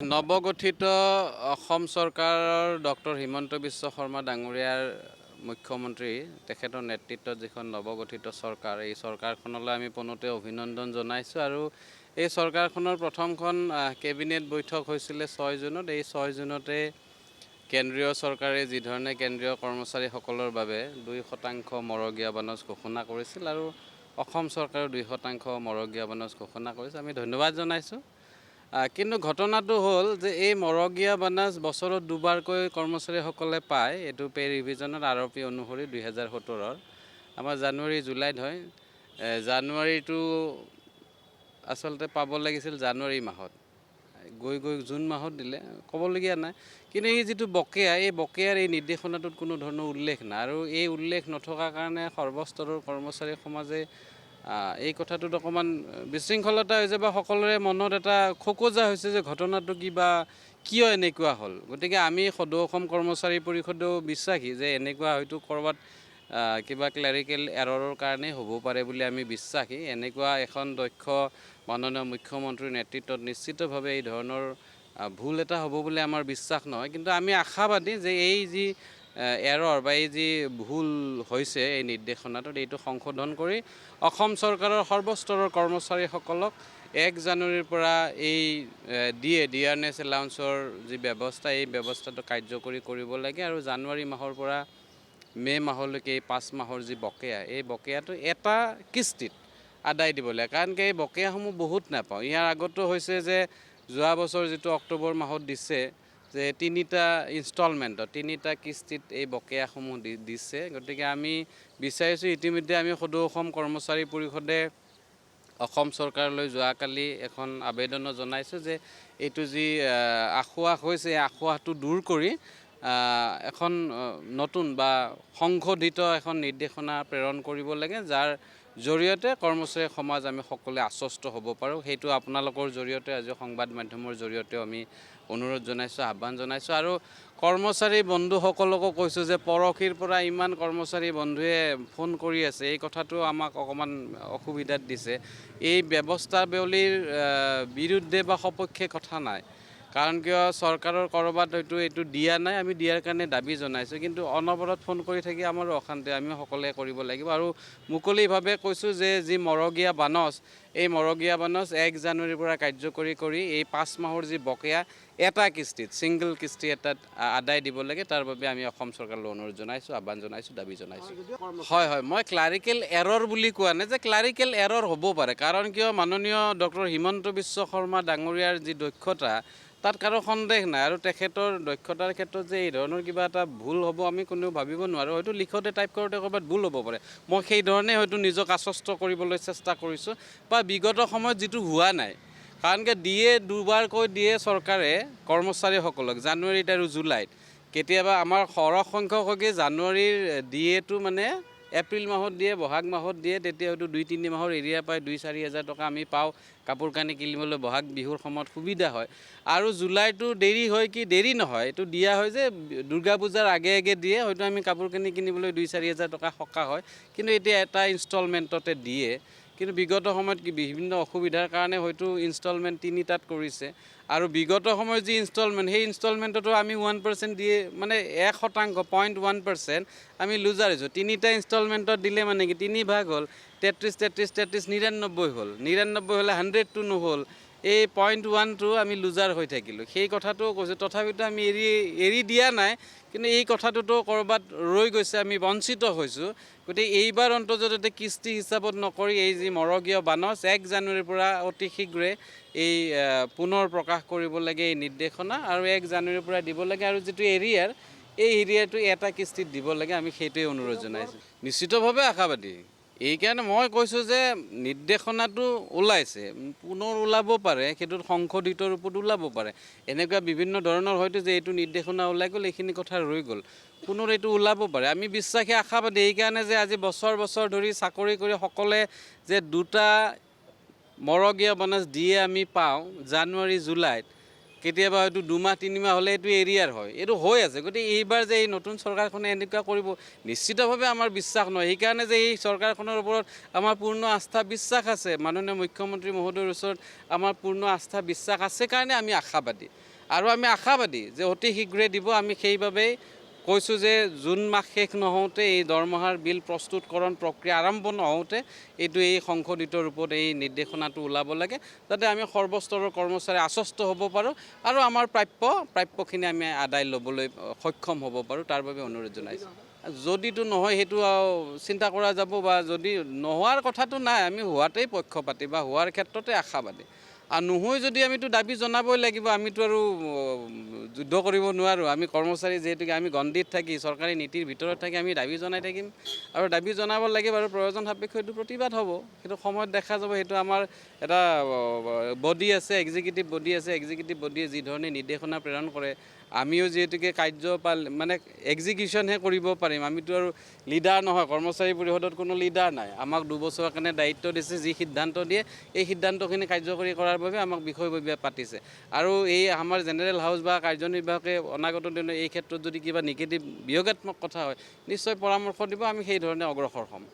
নৱগঠিত অসম চৰকাৰৰ ডক্টৰ হিমন্ত বিশ্ব শৰ্মা ডাঙৰীয়াৰ মুখ্যমন্ত্ৰী তেখেতৰ নেতৃত্বত যিখন নৱগঠিত চৰকাৰ, এই চৰকাৰখনলৈ আমি পোনতে অভিনন্দন জনাইছোঁ। আৰু এই চৰকাৰখনৰ প্ৰথমখন কেবিনেট বৈঠক হৈছিলে 6 জুনত। এই 6 জুনতে কেন্দ্ৰীয় চৰকাৰে যি ধৰণে কেন্দ্ৰীয় কৰ্মচাৰীসকলৰ বাবে 2% মৰগীয়া বানচ ঘোষণা কৰিছিল আৰু অসম চৰকাৰেও 2% মৰগীয়া বানচ ঘোষণা কৰিছে, আমি ধন্যবাদ জনাইছোঁ। কিন্তু ঘটনাটো হ'ল যে এই মৰগীয়া বানাজ বছৰত দুবাৰকৈ কৰ্মচাৰীসকলে পায়। এইটো পে ৰিভিজনত আৰপি অনুসৰি 2017-ৰ আমাৰ জানুৱাৰী জুলাইত হয়। জানুৱাৰীটো আচলতে পাব লাগিছিল জানুৱাৰী মাহত, গৈ জুন মাহত দিলে, ক'বলগীয়া নাই। কিন্তু এই যিটো বকেয়া, এই বকেয়াৰ এই নিৰ্দেশনাটোত কোনো ধৰণৰ উল্লেখ নাই। আৰু এই উল্লেখ নথকাৰ কাৰণে সৰ্বস্তৰৰ কৰ্মচাৰী সমাজে এই কথাটোত অকণমান বিশৃংখলতা হৈছে বা সকলোৰে মনত এটা খোকোজা হৈছে যে ঘটনাটো কিয় এনেকুৱা হ'ল। গতিকে আমি সদৌ অসম কৰ্মচাৰী পৰিষদেও বিশ্বাসী যে এনেকুৱা হয়তো ক'ৰবাত কিবা ক্লেৰিকেল এৰৰৰ কাৰণেই হ'ব পাৰে বুলি আমি বিশ্বাসী। এনেকুৱা এখন দক্ষ মাননীয় মুখ্যমন্ত্ৰীৰ নেতৃত্বত নিশ্চিতভাৱে এই ধৰণৰ ভুল এটা হ'ব বুলি আমাৰ বিশ্বাস নহয়। কিন্তু আমি আশাবাদী যে এই যি এৰৰ বা এই যি ভুল হৈছে এই নিৰ্দেশনাটোত, এইটো সংশোধন কৰি অসম চৰকাৰৰ সৰ্বস্তৰৰ কৰ্মচাৰীসকলক 1 জানুৱাৰীৰ পৰা এই ডিয়াৰনেছ এলাউন্সৰ যি ব্যৱস্থা, এই ব্যৱস্থাটো কাৰ্যকৰী কৰিব লাগে। আৰু জানুৱাৰী মাহৰ পৰা মে' মাহলৈকে এই 5 মাহৰ যি বকেয়া, এই বকেয়াটো এটা কিস্তিত আদায় দিব লাগে। কাৰণ কি এই বকেয়াসমূহ বহুত নাপাওঁ। ইয়াৰ আগতো হৈছে যে যোৱা বছৰ যিটো অক্টোবৰ মাহত দিছে যে 3টা ইনষ্টলমেণ্টত 3টা কিস্তিত এই বকেয়াসমূহ দিছে। গতিকে আমি বিচাৰিছোঁ, ইতিমধ্যে আমি সদৌ অসম কৰ্মচাৰী পৰিষদে অসম চৰকাৰলৈ যোৱাকালি এখন আবেদনো জনাইছোঁ যে এইটো যি আশ্বাস হৈছে, এই আশ্বাসটো দূৰ কৰি এখন নতুন বা সংশোধিত এখন নিৰ্দেশনা প্ৰেৰণ কৰিব লাগে, যাৰ জৰিয়তে কৰ্মচাৰী সমাজ আমি সকলোৱে আশ্বস্ত হ'ব পাৰোঁ। সেইটো আপোনালোকৰ জৰিয়তে, আজি সংবাদ মাধ্যমৰ জৰিয়তেও আমি অনুৰোধ জনাইছোঁ, আহ্বান জনাইছোঁ। আৰু কৰ্মচাৰী বন্ধুসকলকো কৈছোঁ যে পৰহিৰ পৰা ইমান কৰ্মচাৰী বন্ধুৱে ফোন কৰি আছে, এই কথাটো আমাক অকণমান অসুবিধাত দিছে। এই ব্যৱস্থাৱলীৰ বিৰুদ্ধে বা সপক্ষে কথা নাই, কাৰণ কিয় চৰকাৰৰ ক'ৰবাত হয়তো এইটো দিয়া নাই, আমি দিয়াৰ কাৰণে দাবী জনাইছোঁ। কিন্তু অনবৰত ফোন কৰি থাকি আমাৰো অশান্তি, আমিও সকলোৱে কৰিব লাগিব। আৰু মুকলিভাৱে কৈছোঁ যে যি মৰগীয়া বানচ, এই মৰগীয়া বানচ 1 জানুৱাৰীৰ পৰা কাৰ্যকৰী কৰি এই 5 মাহৰ যি বকেয়া এটা কিস্তিত, ছিংগল কিস্তি এটাত আদায় দিব লাগে। তাৰ বাবে আমি অসম চৰকাৰলৈ অনুৰোধ জনাইছোঁ, আহ্বান জনাইছোঁ, দাবী জনাইছোঁ। হয়, মই ক্লাৰিকেল এৰৰ বুলি কোৱা নাই, যে ক্লাৰিকেল এৰৰ হ'ব পাৰে। কাৰণ কিয় মাননীয় ডক্টৰ হিমন্ত বিশ্ব শৰ্মা ডাঙৰীয়াৰ যি দক্ষতা, তাত কাৰো সন্দেহ নাই। আৰু তেখেতৰ দক্ষতাৰ ক্ষেত্ৰত যে এই ধৰণৰ কিবা এটা ভুল হ'ব আমি কোনেও ভাবিব নোৱাৰোঁ। হয়তো লিখোঁতে টাইপ কৰোঁতে ক'ৰবাত ভুল হ'ব পাৰে, মই সেই ধৰণে হয়তো নিজক আশ্বস্ত কৰিবলৈ চেষ্টা কৰিছোঁ, বা বিগত সময়ত যিটো হোৱা নাই। কাৰণ কি দুবাৰকৈ দিয়ে চৰকাৰে কৰ্মচাৰীসকলক, জানুৱাৰীত আৰু জুলাইত। কেতিয়াবা আমাৰ সৰহ সংখ্যকে জানুৱাৰীৰ ডিএটো মানে এপ্ৰিল মাহত দিয়ে, বহাগ মাহত দিয়ে, তেতিয়া হয়তো 2-3 মাহৰ এৰিয়া পায় 2-4 হাজাৰ টকা আমি পাওঁ কাপোৰ কানি কিনিবলৈ, বহাগ বিহুৰ সময়ত সুবিধা হয়। আৰু জুলাইটো দেৰি হয়, কি দেৰি নহয়, এইটো দিয়া হয় যে দুৰ্গা পূজাৰ আগে দিয়ে, হয়তো আমি কাপোৰ কানি কিনিবলৈ 2-4 হাজাৰ টকা সকাহ হয়। কিন্তু এতিয়া এটা ইনষ্টলমেণ্টতে দিয়ে। কিন্তু বিগত সময়ত বিভিন্ন অসুবিধাৰ কাৰণে হয়তো ইনষ্টলমেণ্ট 3টাত কৰিছে। আৰু বিগত সময়ত যি ইনষ্টলমেণ্ট, সেই ইনষ্টলমেণ্টতো আমি 1% দিয়ে, মানে 1%, 0.1% আমি লুজাৰ হৈছোঁ। 3টা ইনষ্টলমেণ্টত দিলে মানে কি 3 ভাগ হ'ল, 33, 99 হ'ল। 99 হ'লে 100টো নহ'ল, এই 0.1টো আমি লুজাৰ হৈ থাকিলোঁ। সেই কথাটোও কৈছোঁ। তথাপিতো আমি এৰি দিয়া নাই, কিন্তু এই কথাটোতো ক'ৰবাত ৰৈ গৈছে, আমি বঞ্চিত হৈছোঁ। গতিকে এইবাৰ অন্ততঃ কিস্তি হিচাপত নকৰি এই যি মৰগীয় বানচ 1 জানুৱাৰীৰ পৰা অতি শীঘ্ৰে এই পুনৰ প্ৰকাশ কৰিব লাগে এই নিৰ্দেশনা, আৰু 1 জানুৱাৰীৰ পৰা দিব লাগে। আৰু যিটো এৰিয়াৰ, এই এৰিয়াটো এটা কিস্তিত দিব লাগে, আমি সেইটোৱে অনুৰোধ জনাইছোঁ। নিশ্চিতভাৱে আশাবাদী। এইকাৰণে মই কৈছোঁ যে নিৰ্দেশনাটো ওলাইছে, পুনৰ ওলাব পাৰে, সেইটোত সংশোধিত ৰূপত ওলাব পাৰে। এনেকুৱা বিভিন্ন ধৰণৰ হয়তো যে এইটো নিৰ্দেশনা ওলাই গ'ল, এইখিনি কথা ৰৈ গ'ল, পুনৰ এইটো ওলাব পাৰে। আমি বিশ্বাসী, আশাবাদী। এইকাৰণে যে আজি বছৰ ধৰি চাকৰি কৰি সকলোৱে যে 2টা মৰগীয়া বানচ দিয়ে আমি পাওঁ জানুৱাৰী জুলাইত, কেতিয়াবা হয়তো 2-3 মাহ হ'লে এইটো এৰিয়াৰ হয়, এইটো হৈ আছে। গতিকে এইবাৰ যে এই নতুন চৰকাৰখনে এনেকুৱা কৰিব, নিশ্চিতভাৱে আমাৰ বিশ্বাস নহয়। সেইকাৰণে যে এই চৰকাৰখনৰ ওপৰত আমাৰ পূৰ্ণ আস্থা বিশ্বাস আছে, মাননীয় মুখ্যমন্ত্ৰী মহোদয়ৰ ওচৰত আমাৰ পূৰ্ণ আস্থা বিশ্বাস আছে কাৰণে আমি আশাবাদী। আৰু আমি আশাবাদী যে অতি শীঘ্ৰে দিব। আমি সেইবাবেই কৈছোঁ যে জুন মাহ শেষ নহওঁতে এই দৰমহাৰ বিল প্ৰস্তুতকৰণ প্ৰক্ৰিয়া আৰম্ভ নহওঁতে এই সংশোধিত ৰূপত এই নিৰ্দেশনাটো ওলাব লাগে, যাতে আমি সৰ্বস্তৰৰ কৰ্মচাৰী আশ্বস্ত হ'ব পাৰোঁ আৰু আমাৰ প্ৰাপ্যখিনি আমি আদায় ল'বলৈ সক্ষম হ'ব পাৰোঁ, তাৰ বাবে অনুৰোধ জনাইছোঁ। যদিতো নহয় সেইটো চিন্তা কৰা যাব, বা যদি নোহোৱাৰ কথাটো নাই, আমি হোৱাতেই পক্ষপাতী বা হোৱাৰ ক্ষেত্ৰতে আশাবাদী। আৰু নহয় যদি আমিতো দাবী জনাবই লাগিব, আমিতো আৰু যুদ্ধ কৰিব নোৱাৰোঁ। আমি কৰ্মচাৰী যিহেতুকে আমি গণ্ডিত থাকি চৰকাৰী নীতিৰ ভিতৰত থাকি আমি দাবী জনাই থাকিম আৰু দাবী জনাব লাগিব, আৰু প্ৰয়োজন সাপেক্ষে সেইটো প্ৰতিবাদ হ'ব। সেইটো সময়ত দেখা যাব। সেইটো আমাৰ এটা বডি আছে, এক্সিকিউটিভ বডি আছে। এক্সিকিউটিভ বডিয়ে যি ধৰণে নিৰ্দেশনা প্ৰেৰণ কৰে, আমিও যিহেতুকে কাৰ্যপাল মানে এক্সিকিউশ্যনহে কৰিব পাৰিম। আমিতো আৰু লিডাৰ নহয়, কৰ্মচাৰী পৰিষদত কোনো লিডাৰ নাই। আমাক 2 বছৰৰ কাৰণে দায়িত্ব দিছে, যি সিদ্ধান্ত দিয়ে এই সিদ্ধান্তখিনি কাৰ্যকৰী কৰাৰ বাবে আমাক বিষয়ববীয়া পাতিছে। আৰু এই আমাৰ জেনেৰেল হাউচ বা কাৰ্যনিৰ্বাহকে অনাগত দিনত এই ক্ষেত্ৰত যদি কিবা নিগেটিভ বিয়োগাত্মক কথা হয়, নিশ্চয় পৰামৰ্শ দিব, আমি সেই ধৰণে অগ্ৰসৰ হ'ম।